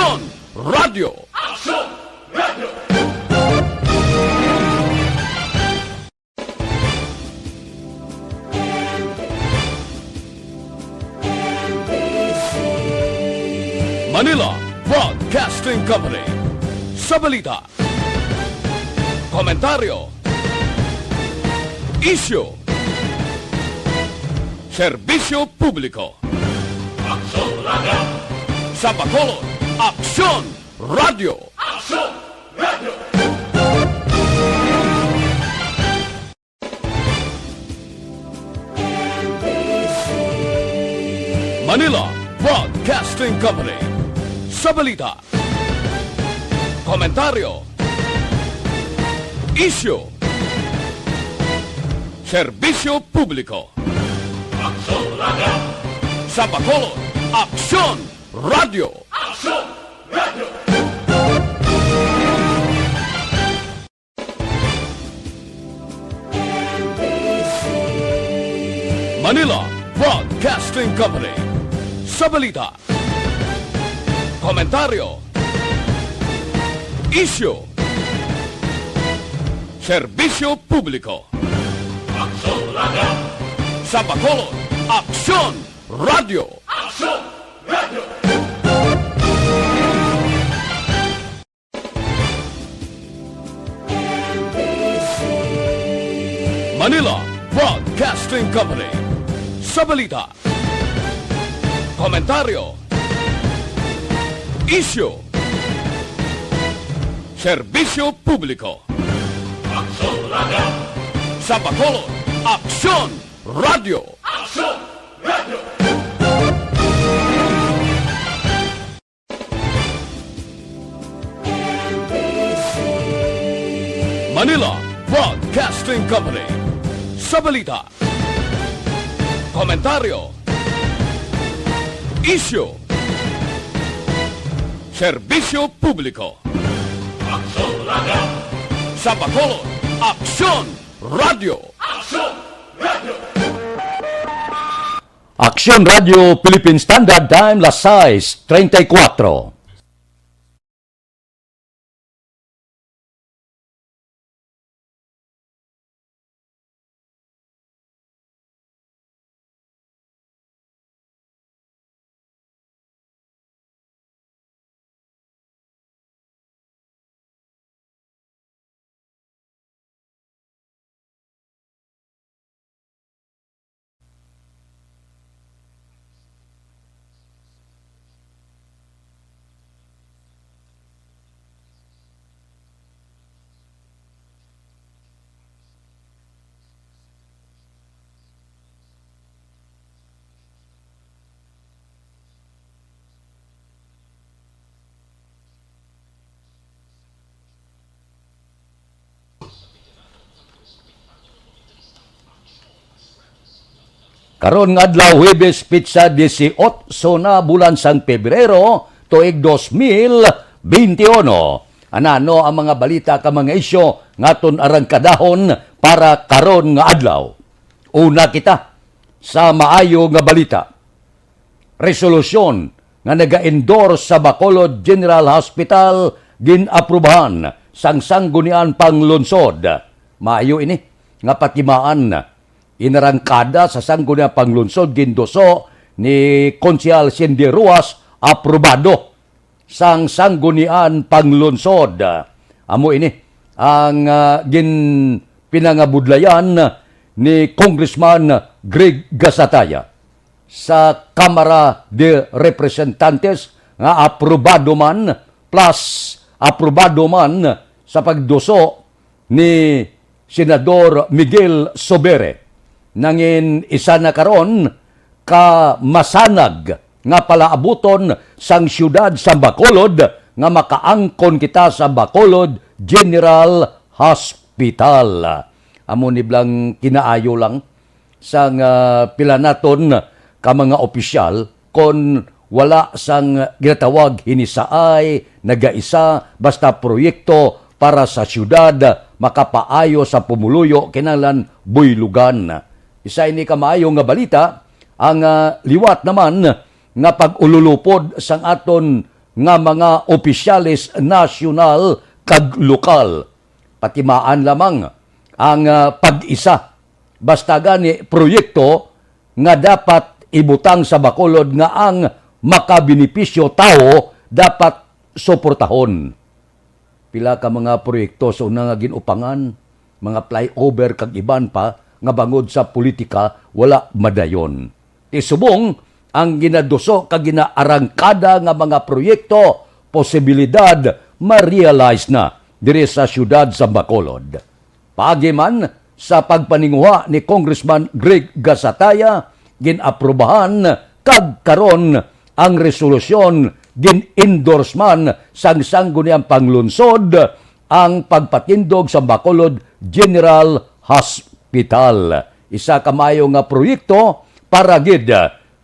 Aksyon Radio! Aksyon Radio! Manila Broadcasting Company. Sa balita, komentaryo, isyu, serbisyo publiko. Aksyon Radio! Sa Bacolod, Aksyon Radio! Aksyon Radio! Manila Broadcasting Company. Sa balita, komentaryo, isyu, serbisyo publiko. Aksyon Radio! Sa Bacolod, Aksyon Radio! Aksyon Radio! Manila Broadcasting Company. Sa balita, komentaryo, isyu, serbisyo publiko. Aksyon Radio! Sa Bacolod, Aksyon Radio! Aksyon Radio! Manila Broadcasting Company. Sa balita, komentaryo, isyu, serbisyo publiko. Aksyon Radio! Sa Bacolod, Aksyon Radio! Aksyon Radio! Manila Broadcasting Company. Sa balita, komentaryo, isyu, serbisyo publiko. Aksyon Radio! Sa Bacolod, Aksyon Radio! Aksyon Radio! Aksyon Radio Philippine Standard Time, las 6:34. Karon nga adlaw Huwebes Pizza 18 na bulan sang Pebrero tuig 2021. Anano ang mga balita ka mga isyo ngaton arangkadahon para karon nga adlaw. Una kita sa maayo nga balita. Resolusyon nga naga-endorse sa Bacolod General Hospital ginaprubahan sang sanggunian panglunsod. Maayo ini nga patimaan inarangkada sa sangguniang panglunsod gindoso ni Konsyal Cindy Ruas aprobado sang sanggunian panglunsod. Amo ini ang pinangabudlayan ni Congressman Greg Gasataya sa Kamara de Representantes nga aprobado man plus aprobado man sa pagdoso ni Senador Miguel Sobere. Nangin isa na karon ka masanag nga palaabuton sang syudad sa Bacolod nga makaangkon kita sa Bacolod General Hospital. Amo ni blang kinaayo lang sang pila naton ka mga opisyal kon wala sang ginatawag hinisaay nagaisa basta proyekto para sa syudad makapaayo sa pumuluyo kinahanglan buylugan. Isa ini kamaayo nga balita ang liwat naman nga pag-ululupod sang aton nga mga opisyalis nasyonal kag lokal. Patimaan lamang ang pag-isa. Basta gani proyekto nga dapat ibutang sa Bacolod nga ang makabinipisyo tao dapat suportahon. Pila ka mga proyekto sa unang nga ginupangan, mga flyover kag iban pa nga bangod sa politika wala madayon. Isubong ang ginaduso kag ginaarangkada nga mga proyekto posibilidad ma-realize na diri sa syudad sa Bacolod. Pagiman sa pagpaninguha ni Congressman Greg Gasataya, ginaprubahan kag karon ang resolusyon gin-endorse man sang-sanggo niyang panglunsod ang pagpatindog sa Bacolod General Hospital. Isa kamayo nga proyekto para gid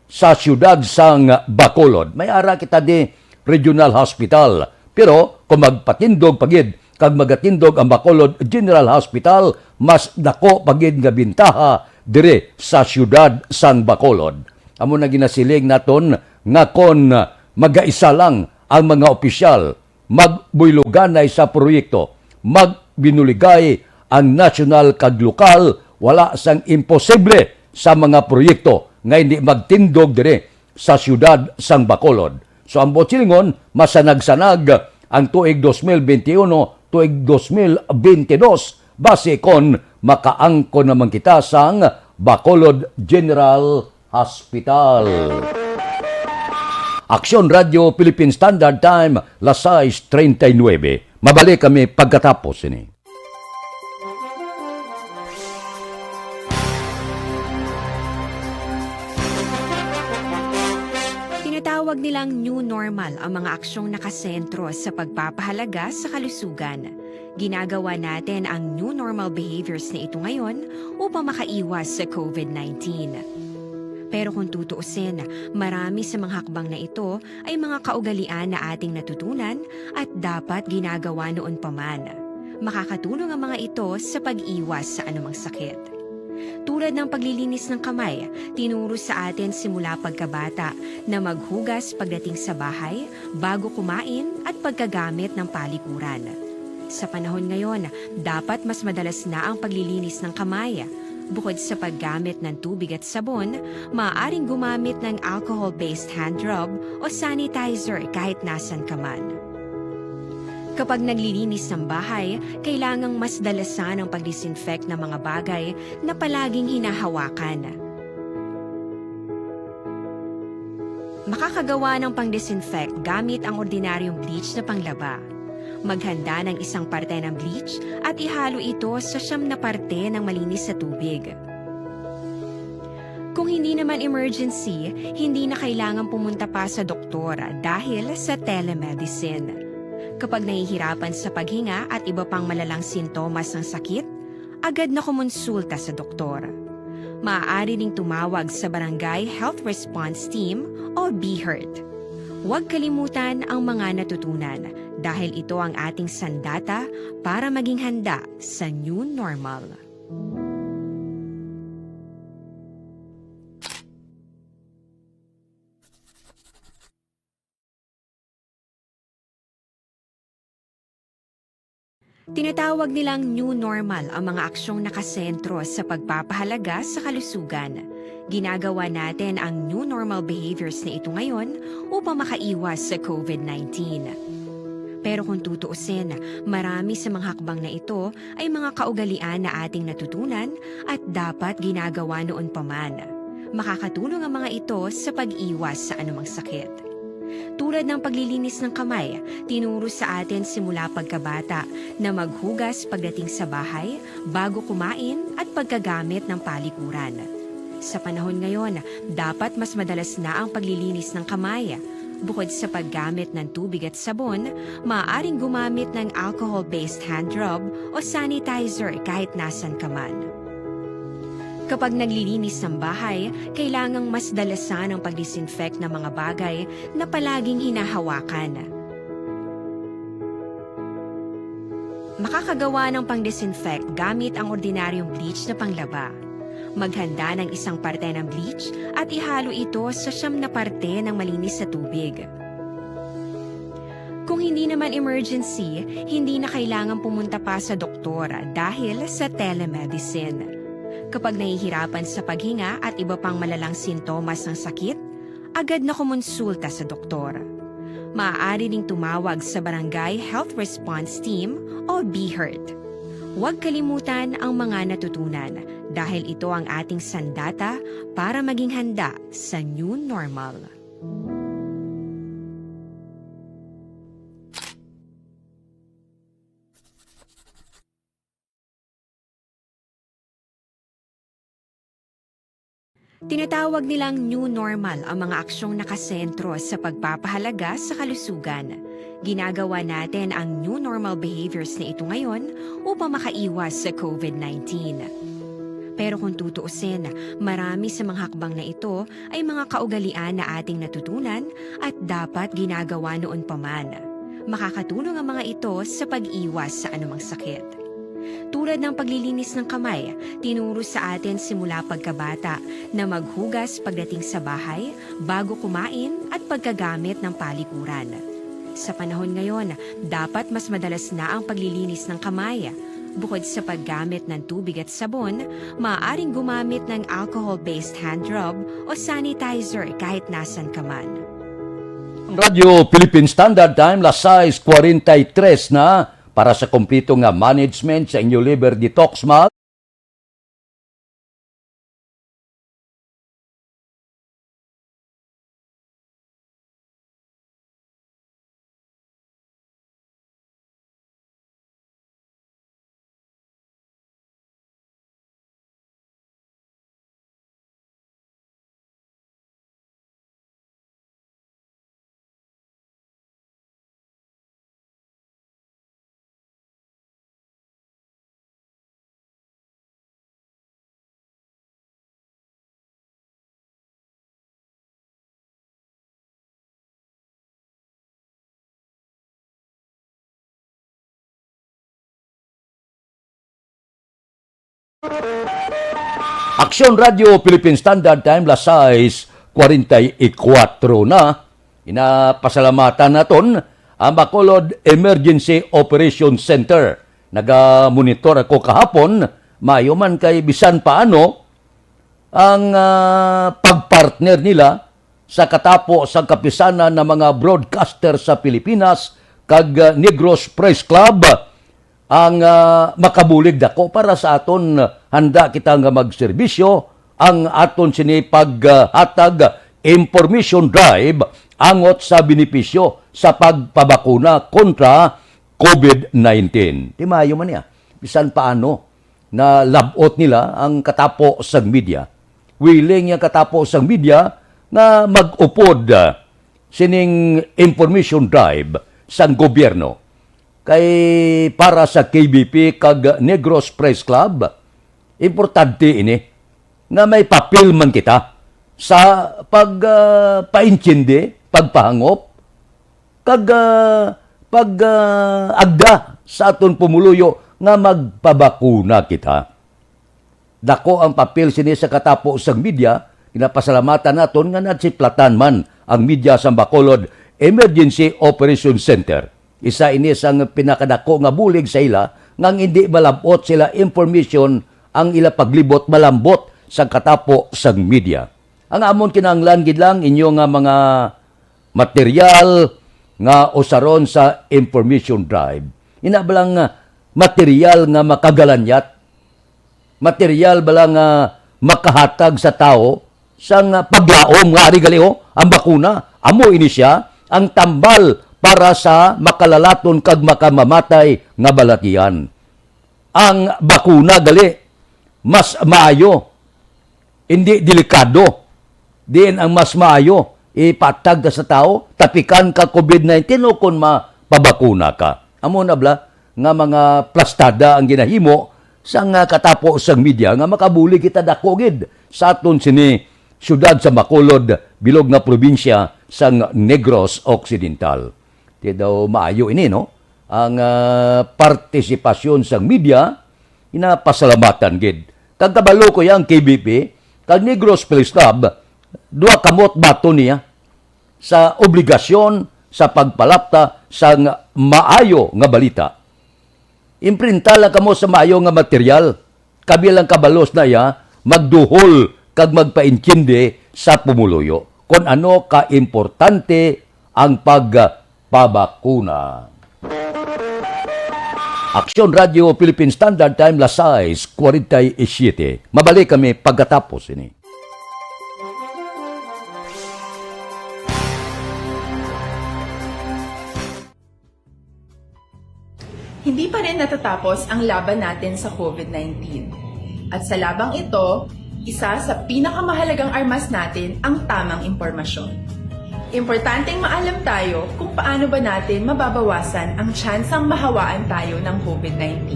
sa siyudad sang Bacolod. May ara kita di Regional Hospital. Pero kung magpatindog pagid kag magatindog ang Bacolod General Hospital, mas dako pagid nga bintaha dire sa siyudad sang Bacolod. Amo na ginasiling naton nga kon magaisa lang ang mga opisyal, magbuyluganay sa proyekto, magbinuligay ang nasyonal kag lokal, wala sang imposible sa mga proyekto nga hindi magtindog dire sa siyudad sang Bacolod. So ang botsilingon, masanag-sanag ang tuig 2021, tuig 2022, base kon makaangko naman kita sang Bacolod General Hospital. Aksyon Radio Philippine Standard Time, las 6:39. Mabalik kami pagkatapos ini. Tinatawag nilang new normal ang mga aksyong nakasentro sa pagpapahalaga sa kalusugan. Ginagawa natin ang new normal behaviors na ito ngayon upang makaiwas sa COVID-19. Pero kung tutuusin, marami sa mga hakbang na ito ay mga kaugalian na ating natutunan at dapat ginagawa noon pa man. Makakatulong ang mga ito sa pag-iwas sa anumang sakit. Tulad ng paglilinis ng kamay, tinuro sa atin simula pagkabata na maghugas pagdating sa bahay, bago kumain at pagkagamit ng palikuran. Sa panahon ngayon, dapat mas madalas na ang paglilinis ng kamay. Bukod sa paggamit ng tubig at sabon, maaaring gumamit ng alcohol-based hand rub o sanitizer kahit nasan ka man. Kapag naglilinis ng bahay, kailangang mas dalasan ang pag-disinfect ng mga bagay na palaging hinahawakan. Makakagawa ng pang-disinfect gamit ang ordinaryong bleach na panglaba. Maghanda ng isang parte ng bleach at ihalo ito sa 9 na parte ng malinis na tubig. Kung hindi naman emergency, hindi na kailangan pumunta pa sa doktor dahil sa telemedicine. Kapag nahihirapan sa paghinga at iba pang malalang sintomas ng sakit, agad na kumonsulta sa doktor. Maaari ring tumawag sa Barangay Health Response Team o BHERT. Huwag kalimutan ang mga natutunan dahil ito ang ating sandata para maging handa sa new normal. Tinatawag nilang new normal ang mga aksyong nakasentro sa pagpapahalaga sa kalusugan. Ginagawa natin ang new normal behaviors na ito ngayon upang makaiwas sa COVID-19. Pero kung tutuusin, marami sa mga hakbang na ito ay mga kaugalian na ating natutunan at dapat ginagawa noon pa man. Makakatulong ang mga ito sa pag-iwas sa anumang sakit. Tulad ng paglilinis ng kamay, tinuro sa atin simula pagkabata na maghugas pagdating sa bahay, bago kumain at pagkagamit ng palikuran. Sa panahon ngayon, dapat mas madalas na ang paglilinis ng kamay. Bukod sa paggamit ng tubig at sabon, maaaring gumamit ng alcohol-based hand rub o sanitizer kahit nasan ka man. Kapag naglilinis ng bahay, kailangang mas dalasan ang pag-disinfect ng mga bagay na palaging hinahawakan. Makakagawa ng pang-disinfect gamit ang ordinaryong bleach na panglaba. Maghanda ng isang parte ng bleach at ihalo ito sa 9 na parte ng malinis na tubig. Kung hindi naman emergency, hindi na kailangan pumunta pa sa doktor dahil sa telemedicine. Kapag nahihirapan sa paghinga at iba pang malalang sintomas ng sakit, agad na kumonsulta sa doktor. Maaari ding tumawag sa Barangay Health Response Team o BHERT. Huwag kalimutan ang mga natutunan dahil ito ang ating sandata para maging handa sa new normal. Tinatawag nilang new normal ang mga aksyong nakasentro sa pagpapahalaga sa kalusugan. Ginagawa natin ang new normal behaviors na ito ngayon upang makaiwas sa COVID-19. Pero kung tutuusin, marami sa mga hakbang na ito ay mga kaugalian na ating natutunan at dapat ginagawa noon pa man. Makakatulong ang mga ito sa pag-iwas sa anumang sakit. Tulad ng paglilinis ng kamay, tinuro sa atin simula pagkabata na maghugas pagdating sa bahay, bago kumain at pagkagamit ng palikuran. Sa panahon ngayon, dapat mas madalas na ang paglilinis ng kamay. Bukod sa paggamit ng tubig at sabon, maaaring gumamit ng alcohol-based hand rub o sanitizer kahit nasan ka man. Radio Philippine Standard Time, las 6:43 na. Para sa kumpleto nga management sa inyo liver detox mag. Aksyon Radio Philippine Standard Time, las 6:44 na. Inapasalamatan naton ang Bacolod Emergency Operations Center. Naga-monitor ako kahapon, mayo man kay bisan paano ang pagpartner nila sa katapo sa kapisanan ng mga broadcaster sa Pilipinas kag Negros Press Club ang makabulig dako para sa aton handa kita nga magserbisyo ang aton sini paghatag information drive angot sa benepisyo sa pagpabakuna kontra COVID-19. Timayo man niya. Bisan paano na labot nila ang katapo sa media. Willing yung katapo sa media na mag-upod sining information drive sa gobyerno. Kay para sa KBP kag Negros Press Club, importante ini nga may papel man kita sa pagpaintindi, pagpahangop, kag agda sa aton pumuluyo nga magpabakuna kita. Dako ang papel sini sa katapo sa media, pinapasalamatan naton nga natsiplatan man ang media sa Bacolod Emergency Operations Center. Isa ini sang pinakadako nga bulig sa ila nga hindi malabot sila information ang ila paglibot malambot sa katapo sa media. Ang amon kinahanglan gid lang inyo nga mga material nga usaron sa information drive. Ina balang material nga makagalanyat, material balang makahatag sa tao sang paglaom nga ari gali ang bakuna. Amo ini siya ang tambal para sa makalalaton kag makamamatay nga balatian. Ang bakuna gali mas maayo, hindi delikado. Diin ang mas maayo ipatag sa tao, tapikan ka COVID-19 o kung mapabakuna ka. Amo na bla nga mga plastada ang ginahimo sa nga katapo sa media nga makabuli kita dakogid sa aton sini syudad sa Bacolod, bilog nga probinsya sa Negros Occidental. Di daw maayo ini, no? Ang partisipasyon sa media, inapasalamatan gid. Kag kabalo ko yang KBP, kag Negros Press Club, duha kamot bato niya sa obligasyon sa pagpalapta sa maayo nga balita. Imprinta lang kamo sa maayo nga material. Kabilang kabalos na magduhol kag magpaintindi sa pumuluyo kung ano ka-importante ang pagpabakuna. Aksyon Radio Philippine Standard Time, las 6:47. Mabalik kami pagkatapos ini. Hindi pa rin natatapos ang laban natin sa COVID-19. At sa labang ito, isa sa pinakamahalagang armas natin ang tamang impormasyon. Importanteng maalam tayo kung paano ba natin mababawasan ang tsansang mahawaan tayo ng COVID-19.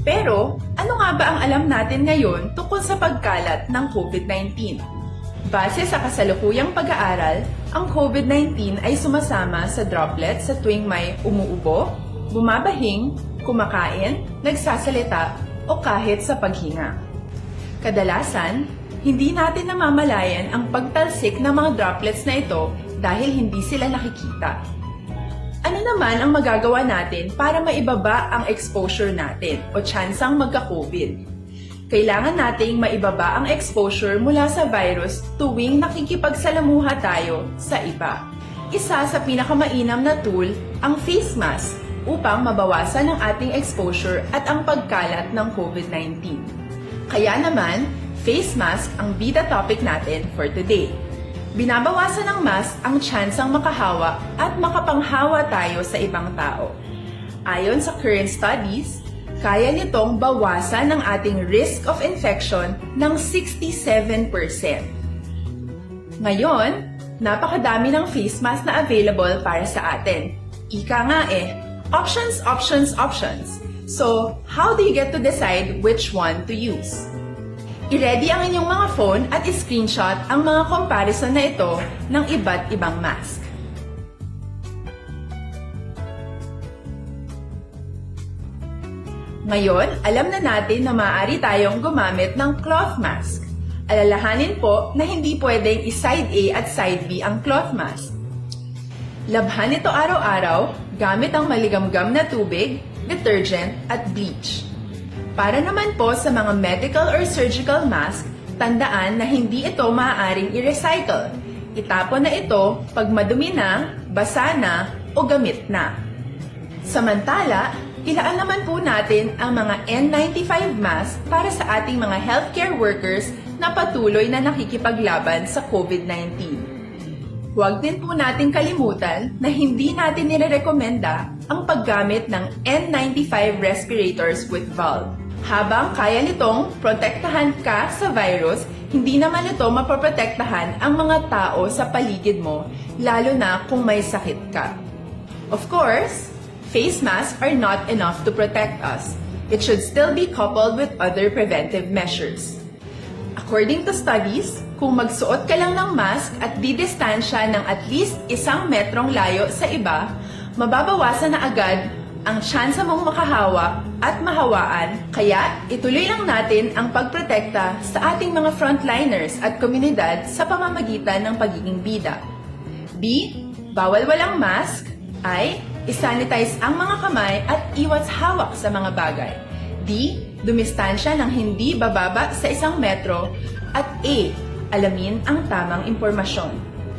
Pero, ano nga ba ang alam natin ngayon tungkol sa pagkalat ng COVID-19? Base sa kasalukuyang pag-aaral, ang COVID-19 ay sumasama sa droplets sa tuwing may umuubo, bumabahing, kumakain, nagsasalita, o kahit sa paghinga. Kadalasan, hindi natin namamalayan ang pagtalsik ng mga droplets na ito dahil hindi sila nakikita. Ano naman ang magagawa natin para maibaba ang exposure natin o tsansang magka-COVID? Kailangan nating maibaba ang exposure mula sa virus tuwing nakikipagsalamuha tayo sa iba. Isa sa pinakamainam na tool ang face mask upang mabawasan ang ating exposure at ang pagkalat ng COVID-19. Kaya naman, face mask ang bida topic natin for today. Binabawasan ng mask ang tsansang makahawa at makapanghawa tayo sa ibang tao. Ayon sa current studies, kaya nitong bawasan ang ating risk of infection ng 67%. Ngayon, napakadami ng face mask na available para sa atin. Ika nga options, options, options. So, how do you get to decide which one to use? I-ready ang inyong mga phone at i-screenshot ang mga comparison na ito ng iba't ibang mask. Ngayon, alam na natin na maaari tayong gumamit ng cloth mask. Alalahanin po na hindi pwedeng i-side A at side B ang cloth mask. Labhan ito araw-araw gamit ang maligamgam na tubig, detergent at bleach. Para naman po sa mga medical or surgical mask, tandaan na hindi ito maaaring i-recycle. Itapon na ito pag madumi na, basa na, o gamit na. Samantala, ilaan naman po natin ang mga N95 mask para sa ating mga healthcare workers na patuloy na nakikipaglaban sa COVID-19. Huwag din po nating kalimutan na hindi natin nirerekomenda ang paggamit ng N95 respirators with valve. Habang kaya nitong protektahan ka sa virus, hindi naman ito mapoprotektahan ang mga tao sa paligid mo, lalo na kung may sakit ka. Of course, face masks are not enough to protect us. It should still be coupled with other preventive measures. According to studies, kung magsuot ka lang ng mask at didistansya ng at least 1 metrong layo sa iba, mababawasan na agad ang tsansa mong makahawa at mahawaan, kaya ituloy lang natin ang pagprotekta sa ating mga frontliners at komunidad sa pamamagitan ng pagiging bida. B. Bawal walang mask. I. Isanitize ang mga kamay at iwas hawak sa mga bagay. D. Dumistansya ng hindi bababa sa 1 metro. At A. Alamin ang tamang impormasyon.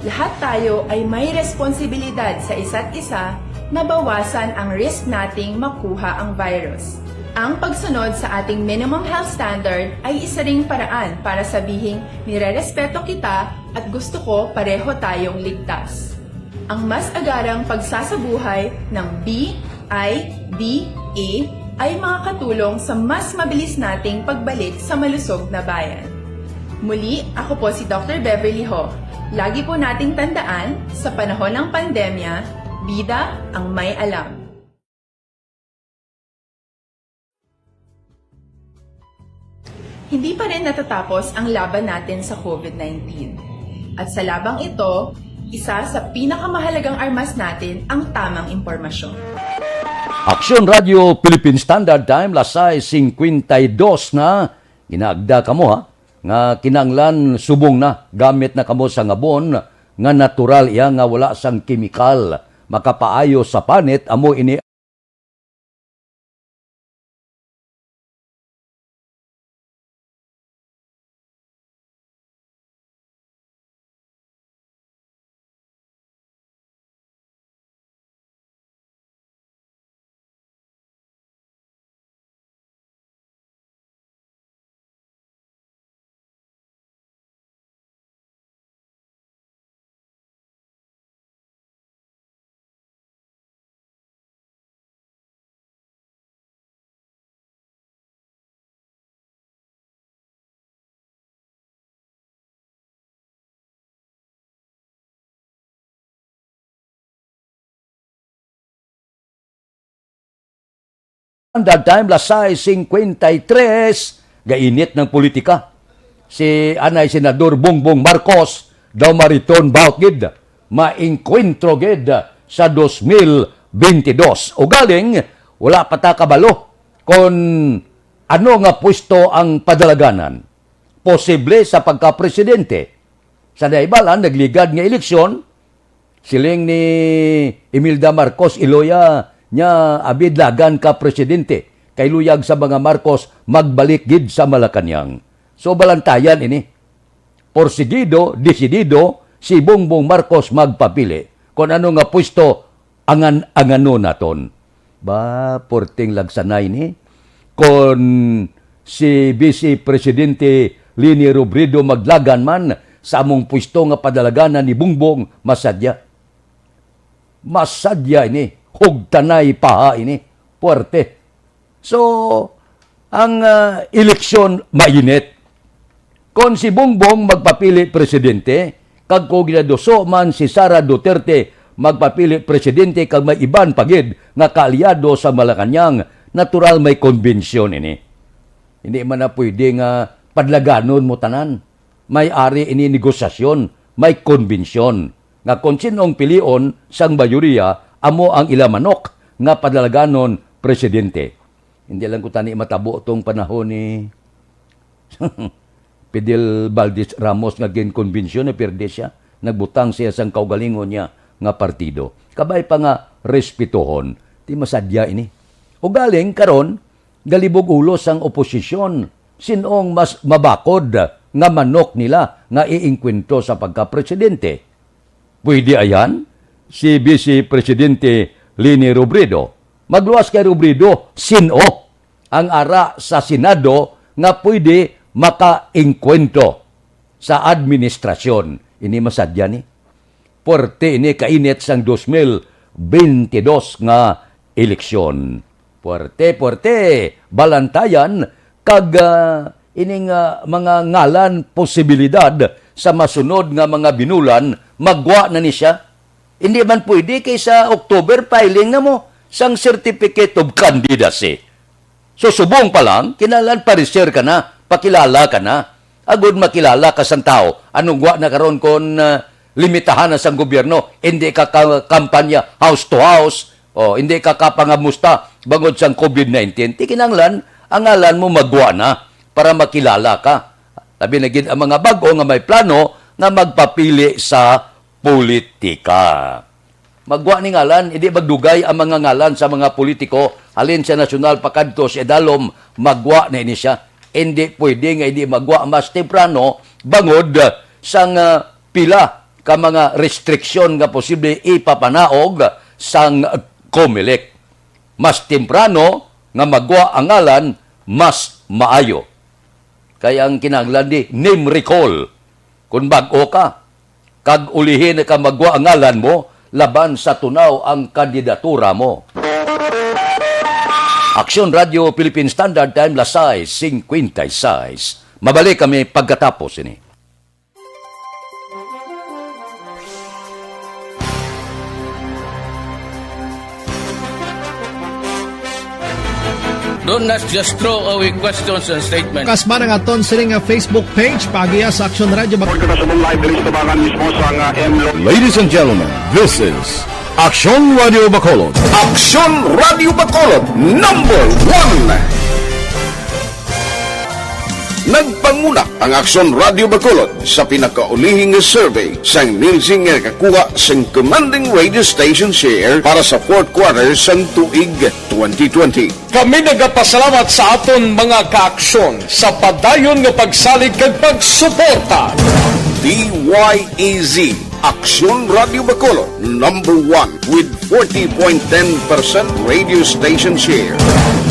Lahat tayo ay may responsibilidad sa isa't isa na bawasan ang risk nating makuha ang virus. Ang pagsunod sa ating minimum health standard ay isa ring paraan para sabihing nirerespeto kita at gusto ko pareho tayong ligtas. Ang mas agarang pagsasabuhay ng B, I, D, A ay makakatulong sa mas mabilis nating pagbalik sa malusog na bayan. Muli, ako po si Dr. Beverly Ho. Lagi po nating tandaan, sa panahon ng pandemya, bida ang may alam. Hindi pa rin natatapos ang laban natin sa COVID-19. At sa labang ito, isa sa pinakamahalagang armas natin ang tamang impormasyon. Aksyon Radio Philippine Standard Time, las 6:52 na. Ginaagda kamo nga kinanglan subong na gamit na kamo sa ngabon nga natural iya nga wala sang kimikal makapaayo sa panit amo ini that time lasay 53 gainit ng politika. Si anay Senador Bongbong Marcos daw mariton bout gid maengkwentro gid sa 2022. O galing wala pa ta kabalo kon ano nga pwesto ang padalaganan. Posible sa pagka-presidente. Sa daibalan nagligad nga eleksyon siling ni Imelda Marcos Iloya nya abid lagan ka presidente kay luyag sa mga Marcos magbalik gid sa Malacañang. So balantayan ini. Porsigido, desidido si Bongbong Marcos magpapili kung ano nga pwesto angano naton. Ba porting lagsanay ni kon si Vice Presidente Leni Robredo maglagan man sa among pwesto nga padalaganan ni Bongbong masadya. Masadya ini. Hug tanay paha ini. Puerte. So, ang eleksyon mainit. Kung si Bongbong magpapili presidente, kag ko ginadoso man si Sara Duterte magpapili presidente kag may iban pagid nga kaalyado sa Malacañang, natural may konbensyon ini. Hindi man na pwede nga padlaganon mo tanan. May ari ini negosasyon, may konbensyon. Nga kung sinong pilion sang mayoriya, amo ang ilamanok nga padalaganon presidente. Hindi lang ko tani matabo tong panahon ni Fidel Valdez Ramos nga ginkonbensyon na perde siya. Nagbutang siya sang kaugalingon niya nga partido. Kabay pa nga respetuhon. Di masadya ini. O galing karon galibog ulo sang oposisyon. Sinong mas mabakod nga manok nila nga iingkwento sa pagka-presidente. Pwede ayan? Si Vice Presidente Leni Robredo. Magluwas kay Robredo, sino ang ara sa Senado nga pwede makaengkwento sa administrasyon. Ini masadya ni. Puerte ini kainit sang 2022 nga eleksyon. Puerte, balantayan kag ining mga ngalan posibilidad sa masunod nga mga binulan magwa na ni siya. Hindi man pwede kay sa October filing na mo sang certificate of candidacy. So subong pa lang, kinalan pa-reserve ka na, pakilala ka na. Agud makilala ka sang tao. Anong gwa na karon kon limitahan na sang gobyerno, hindi ka kampanya house to house, o hindi ka kapangamusta bangod sang COVID-19. Ti kinanglan, ang ngalan mo magwa na para makilala ka. Labi na gid ang mga bago nga may plano nga magpapili sa politika. Magwa ni ngalan, hindi magdugay ang mga ngalan sa mga politiko, halin sa nasyonal pakadto sa Edalom, magwa na ini siya. Hindi pwede nga hindi magwa mas temprano bangod sang pila ka mga restriksyon nga posible ipapanaog sang COMELEC. Mas temprano nga magwa ang ngalan, mas maayo. Kaya ang kinahanglan di name recall. Kung bag-o ka, kag ulihin ka magwa ang ngalan mo, laban sa tunaw ang kandidatura mo. Aksyon Radio Philippine Standard Time, Lasay 56. Mabalik kami pagkatapos ini. Do not just throw away questions and statements. Kasma ng aton sining nga Facebook page pagiya sa Aksyon Radio. Ladies and gentlemen, this is Aksyon Radio Bacolod. Aksyon Radio Bacolod, #1. Nagpanguna ang Aksyon Radio Bacolod sa pinakaulihing survey sang Nielsen nga kakuha sang commanding radio station share para sa fourth quarter sang tuig 2020. Kami nagapasalamat sa aton mga kaaksyon sa padayon nga pagsalig kag pagsuporta. DYEZ Aksyon Radio Bacolod, number 1 with 40.10% radio station share.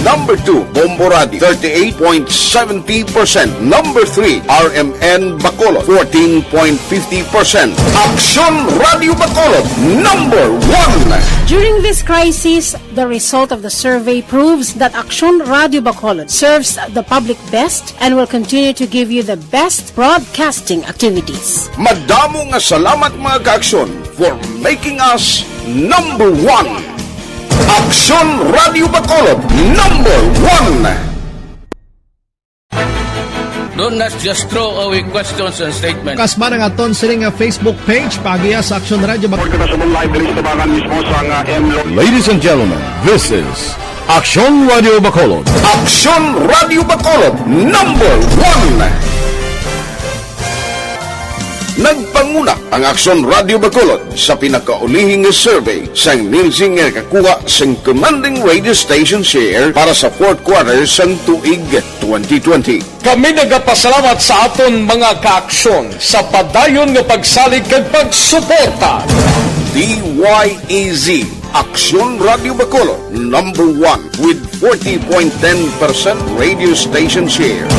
Number 2, Bombo Radio, 38.70%. Number 3, RMN Bacolod, 14.50%. Aksyon Radio Bacolod, number 1. During this crisis, the result of the survey proves that Aksyon Radio Bacolod serves the public best and will continue to give you the best broadcasting activities. Madamo nga salamat mga kaaksyon for making us number 1. Aksyon Radio Bacolod, number 1. Don't just throw away questions and statements. Kasma ng aton sining nga Facebook page pagiya sa Aksyon Radio Bacolod. Ladies and gentlemen, this is Aksyon Radio Bacolod. Aksyon Radio Bacolod, number 1. Nagpanguna ang Aksyon Radio Bacolod sa pinakaulihing survey sang Nielsen nga kakuha sang commanding radio station share para sa fourth quarter sang tuig 2020. Kami nagapasalamat sa aton mga kaaksyon sa padayon nga pagsalig kag pagsuporta. DYEZ Aksyon Radio Bacolod, number 1 with 40.10% radio station share.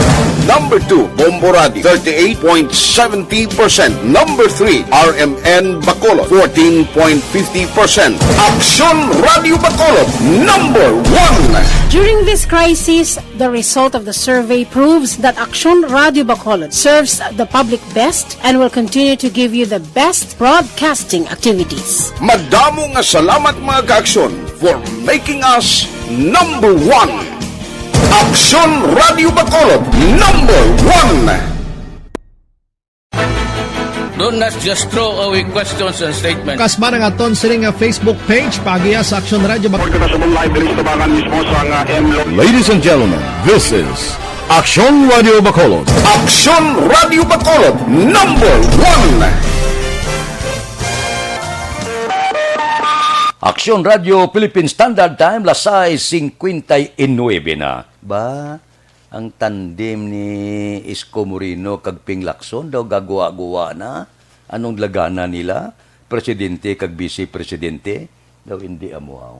Number 2, Bombo Radio, 38.70%. Number 3, RMN Bacolod, 14.50%. Aksyon Radio Bacolod, number 1. During this crisis, the result of the survey proves that Aksyon Radio Bacolod serves the public best and will continue to give you the best broadcasting activities. Madamo nga salamat mga kaaksyon for making us number 1. Aksyon Radio Bacolod, number 1. Don't just throw away questions and statements. Kasma ng aton sining nga Facebook page pagiya sa Aksyon Radio Bacolod. Ladies and gentlemen, this is Aksyon Radio Bacolod. Aksyon Radio Bacolod, number 1. Aksyon Radio Philippine Standard Time, lasay 59 na. Ba, ang tandem ni Isko Moreno kag Ping Lacson daw gagawa-gawa na. Anong lagana nila? Presidente kag vice-presidente? Daw hindi amuaw.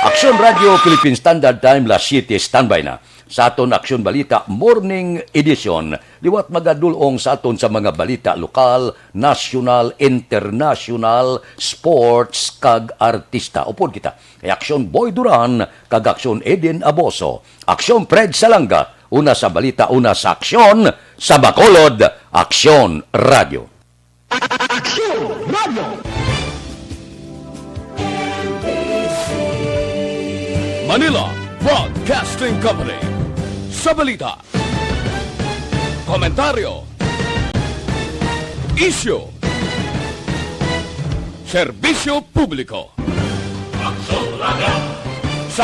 Aksyon Radio Philippine Standard Time, last city, standby na. Sa aton Aksyon Balita Morning Edition, liwat magadulong sa aton sa mga balita lokal, national, international, sports, kag artista. Upod kita, kay Aksyon Boy Duran, kag Aksyon Eden Aboso, Aksyon Fred Salanga, una sa balita, una sa aksyon, sa Bacolod, Aksyon Radio. Aksyon Radio! Manila Broadcasting Company. Sa balita, komentaryo, isyu, serbisyo publiko. Aksyon Radio!